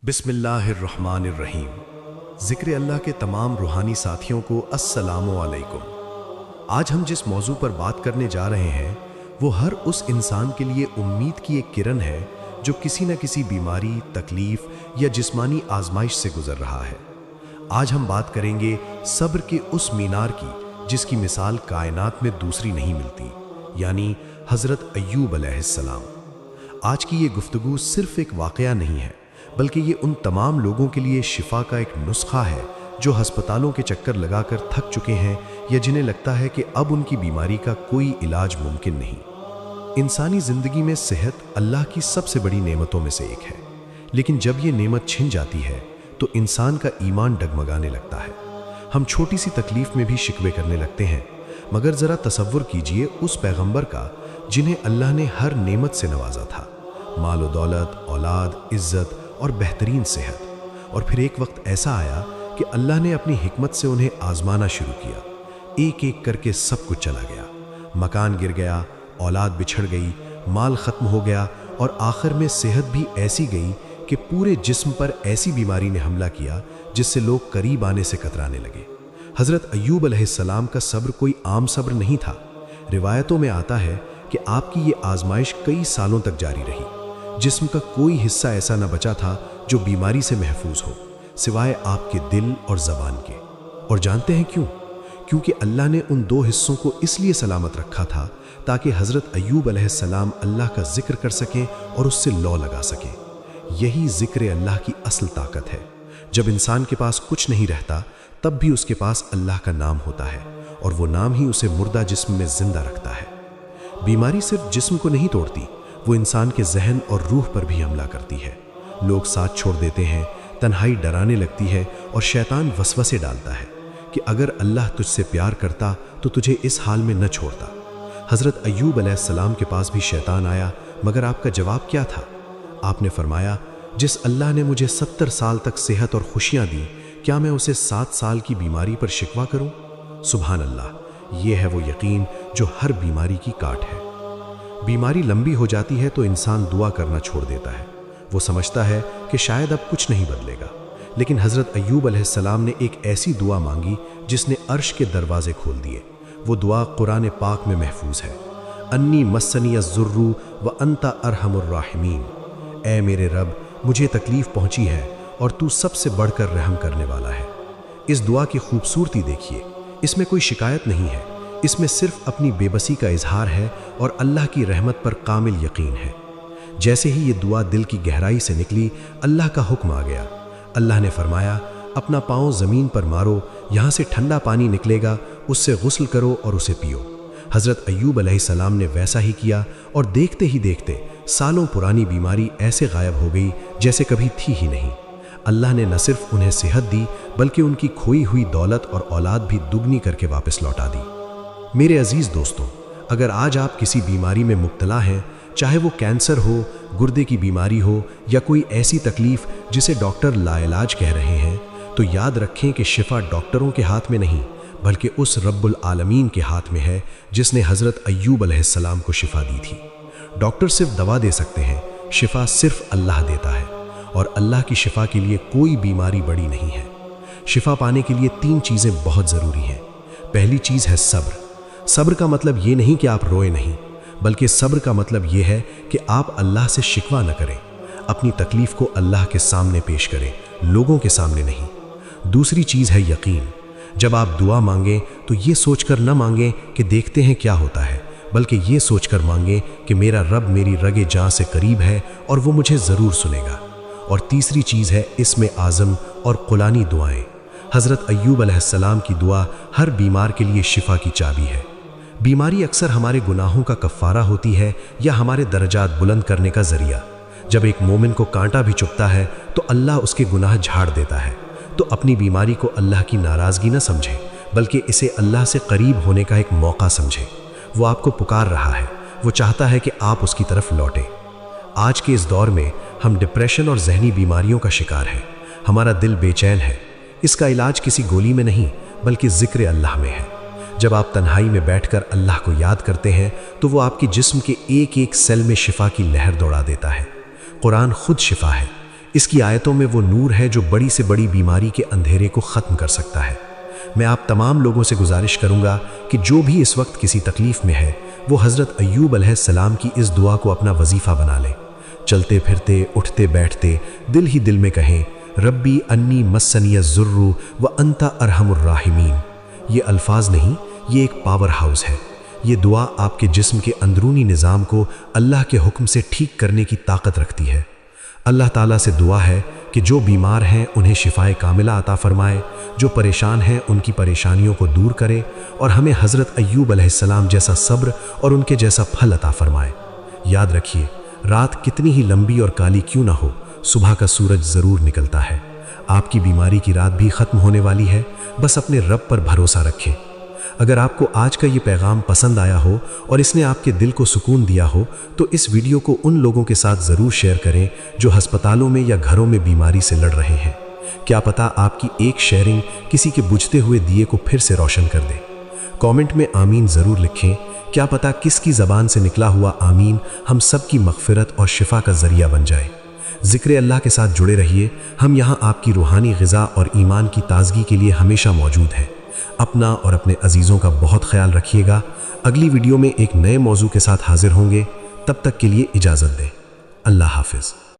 बिस्मिल्लाहिर्रहमानिर्रहीम। ज़िक्र अल्लाह के तमाम रूहानी साथियों को अस्सलामु अलैकुम। आज हम जिस मौजू पर बात करने जा रहे हैं वो हर उस इंसान के लिए उम्मीद की एक किरण है जो किसी न किसी बीमारी, तकलीफ या जिस्मानी आजमाइश से गुजर रहा है। आज हम बात करेंगे सब्र के उस मीनार की जिसकी मिसाल कायनात में दूसरी नहीं मिलती, यानी हज़रत अय्यूब अलैहिस्सलाम। आज की ये गुफ्तगू सिर्फ एक वाक़या नहीं है, बल्कि ये उन तमाम लोगों के लिए शिफा का एक नुस्खा है जो अस्पतालों के चक्कर लगाकर थक चुके हैं या जिन्हें लगता है कि अब उनकी बीमारी का कोई इलाज मुमकिन नहीं। इंसानी ज़िंदगी में सेहत अल्लाह की सबसे बड़ी नेमतों में से एक है, लेकिन जब ये नेमत छिन जाती है तो इंसान का ईमान डगमगाने लगता है। हम छोटी सी तकलीफ में भी शिकवे करने लगते हैं, मगर ज़रा तसव्वुर कीजिए उस पैगंबर का जिन्हें अल्लाह ने हर नेमत से नवाजा था, माल दौलत, औलाद, इज़्ज़त और बेहतरीन सेहत। और फिर एक वक्त ऐसा आया कि अल्लाह ने अपनी हिकमत से उन्हें आजमाना शुरू किया। एक एक करके सब कुछ चला गया, मकान गिर गया, औलाद बिछड़ गई, माल ख़त्म हो गया और आखिर में सेहत भी ऐसी गई कि पूरे जिस्म पर ऐसी बीमारी ने हमला किया जिससे लोग करीब आने से कतराने लगे। हज़रत अय्यूब अलैहिस्सलाम का सब्र कोई आम सब्र नहीं था। रिवायतों में आता है कि आपकी ये आजमाइश कई सालों तक जारी रही। जिस्म का कोई हिस्सा ऐसा न बचा था जो बीमारी से महफूज हो, सिवाय आपके दिल और ज़बान के। और जानते हैं क्यों? क्योंकि अल्लाह ने उन दो हिस्सों को इसलिए सलामत रखा था ताकि हज़रत अय्यूब अलैहिस्सलाम अल्लाह का जिक्र कर सकें और उससे लौ लगा सकें। यही जिक्र अल्लाह की असल ताकत है। जब इंसान के पास कुछ नहीं रहता तब भी उसके पास अल्लाह का नाम होता है, और वो नाम ही उसे मुर्दा जिस्म में जिंदा रखता है। बीमारी सिर्फ जिस्म को नहीं तोड़ती, वो इंसान के जहन और रूह पर भी हमला करती है। लोग साथ छोड़ देते हैं, तन्हाई डराने लगती है और शैतान वसवसे डालता है कि अगर अल्लाह तुझसे प्यार करता तो तुझे इस हाल में न छोड़ता। हज़रत अय्यूब अलैहिस्सलाम के पास भी शैतान आया, मगर आपका जवाब क्या था? आपने फरमाया, जिस अल्लाह ने मुझे 70 साल तक सेहत और खुशियाँ दी, क्या मैं उसे 7 साल की बीमारी पर शिकवा करूँ? सुभान अल्लाह, ये है वो यकीन जो हर बीमारी की काट है। बीमारी लंबी हो जाती है तो इंसान दुआ करना छोड़ देता है। वो समझता है कि शायद अब कुछ नहीं बदलेगा, लेकिन हज़रत अय्यूब अलैहिस्सलाम ने एक ऐसी दुआ मांगी जिसने अर्श के दरवाजे खोल दिए। वो दुआ कुरान पाक में महफूज है, अन्नी मस्सनी अज़्ज़ुर्रु व अंता अरहमुर राहिमीन। ऐ मेरे रब, मुझे तकलीफ़ पहुंची है और तू सबसे बढ़कर रहम करने वाला है। इस दुआ की खूबसूरती देखिए, इसमें कोई शिकायत नहीं है, इसमें सिर्फ अपनी बेबसी का इजहार है और अल्लाह की रहमत पर कामिल यकीन है। जैसे ही ये दुआ दिल की गहराई से निकली, अल्लाह का हुक्म आ गया। अल्लाह ने फरमाया, अपना पाँव ज़मीन पर मारो, यहाँ से ठंडा पानी निकलेगा, उससे गुस्ल करो और उसे पियो। हज़रत अय्यूब अलैहिस्सलाम ने वैसा ही किया और देखते ही देखते सालों पुरानी बीमारी ऐसे गायब हो गई जैसे कभी थी ही नहीं। अल्लाह ने न सिर्फ उन्हें सेहत दी, बल्कि उनकी खोई हुई दौलत और औलाद भी दुगनी करके वापस लौटा दी। मेरे अजीज़ दोस्तों, अगर आज आप किसी बीमारी में मुब्तला हैं, चाहे वो कैंसर हो, गुर्दे की बीमारी हो या कोई ऐसी तकलीफ़ जिसे डॉक्टर लाइलाज कह रहे हैं, तो याद रखें कि शिफा डॉक्टरों के हाथ में नहीं, बल्कि उस रब्बुल आलमीन के हाथ में है जिसने हज़रत अय्यूब अलैहिस्सलाम को शिफा दी थी। डॉक्टर सिर्फ दवा दे सकते हैं, शिफा सिर्फ अल्लाह देता है, और अल्लाह की शिफा के लिए कोई बीमारी बड़ी नहीं है। शिफा पाने के लिए 3 चीज़ें बहुत ज़रूरी हैं। पहली चीज़ है सब्र। सब्र का मतलब ये नहीं कि आप रोए नहीं, बल्कि सब्र का मतलब ये है कि आप अल्लाह से शिकवा न करें, अपनी तकलीफ़ को अल्लाह के सामने पेश करें, लोगों के सामने नहीं। दूसरी चीज़ है यकीन। जब आप दुआ मांगें तो ये सोचकर न मांगें कि देखते हैं क्या होता है, बल्कि ये सोचकर मांगें कि मेरा रब मेरी रगे जान से करीब है और वो मुझे ज़रूर सुनेगा। और तीसरी चीज़ है इसमें आज़म और कुलानी दुआएं। हज़रत अय्यूब अलैहिस्सलाम की दुआ हर बीमार के लिए शिफा की चाबी है। बीमारी अक्सर हमारे गुनाहों का कफ़ारा होती है या हमारे दर्जात बुलंद करने का ज़रिया। जब एक मोमिन को कांटा भी चुभता है तो अल्लाह उसके गुनाह झाड़ देता है। तो अपनी बीमारी को अल्लाह की नाराज़गी न समझे, बल्कि इसे अल्लाह से करीब होने का एक मौका समझे। वो आपको पुकार रहा है, वो चाहता है कि आप उसकी तरफ लौटें। आज के इस दौर में हम डिप्रेशन और जहनी बीमारियों का शिकार हैं। हमारा दिल बेचैन है। इसका इलाज किसी गोली में नहीं, बल्कि ज़िक्र अल्लाह में है। जब आप तन्हाई में बैठकर अल्लाह को याद करते हैं तो वो आपके जिस्म के एक एक सेल में शिफा की लहर दौड़ा देता है। कुरान खुद शिफा है। اس کی آیتوں میں وہ نور ہے جو بڑی سے بڑی بیماری کے اندھیرے کو ختم کر سکتا ہے۔ میں آپ تمام لوگوں سے گزارش کروں گا کہ جو بھی اس وقت کسی تکلیف میں ہے وہ حضرت ایوب علیہ السلام کی اس دعا کو اپنا وظیفہ بنا لے۔ چلتے پھرتے، اٹھتے بیٹھتے دل ہی دل میں کہیں ربی انی مسنی الضر وانت ارحم الراحمین۔ یہ الفاظ نہیں، یہ ایک پاور ہاؤس ہے۔ یہ دعا آپ کے جسم کے اندرونی نظام کو اللہ کے حکم سے ٹھیک کرنے کی طاقت رکھتی ہے۔ اللہ تعالیٰ سے دعا ہے کہ جو بیمار ہیں انہیں شفائے کاملہ عطا فرمائے، جو پریشان ہیں ان کی پریشانیوں کو دور کرے، اور ہمیں حضرت ایوب علیہ السلام جیسا صبر اور ان کے جیسا پھل عطا فرمائے۔ یاد رکھیے، رات کتنی ہی لمبی اور کالی کیوں نہ ہو، صبح کا سورج ضرور نکلتا ہے۔ آپ کی بیماری کی رات بھی ختم ہونے والی ہے، بس اپنے رب پر بھروسہ رکھیں۔ اگر آپ کو آج کا یہ پیغام پسند آیا ہو اور اس نے آپ کے دل کو سکون دیا ہو تو اس ویڈیو کو ان لوگوں کے ساتھ ضرور شیئر کریں جو ہسپتالوں میں یا گھروں میں بیماری سے لڑ رہے ہیں۔ کیا پتہ آپ کی ایک شیئرنگ کسی کے بجھتے ہوئے دیے کو پھر سے روشن کر دے۔ کامنٹ میں آمین ضرور لکھیں۔ کیا پتہ کس کی زبان سے نکلا ہوا آمین ہم سب کی مغفرت اور شفا کا ذریعہ بن جائے۔ ذکر اللہ کے ساتھ جڑے رہیے، ہم یہاں آپ کی روحانی غذا اور ایمان کی تازگی کے لیے ہمیشہ موجود ہیں۔ اپنا اور اپنے عزیزوں کا بہت خیال رکھیے گا۔ اگلی ویڈیو میں ایک نئے موضوع کے ساتھ حاضر ہوں گے، تب تک کے لیے اجازت دیں۔ اللہ حافظ۔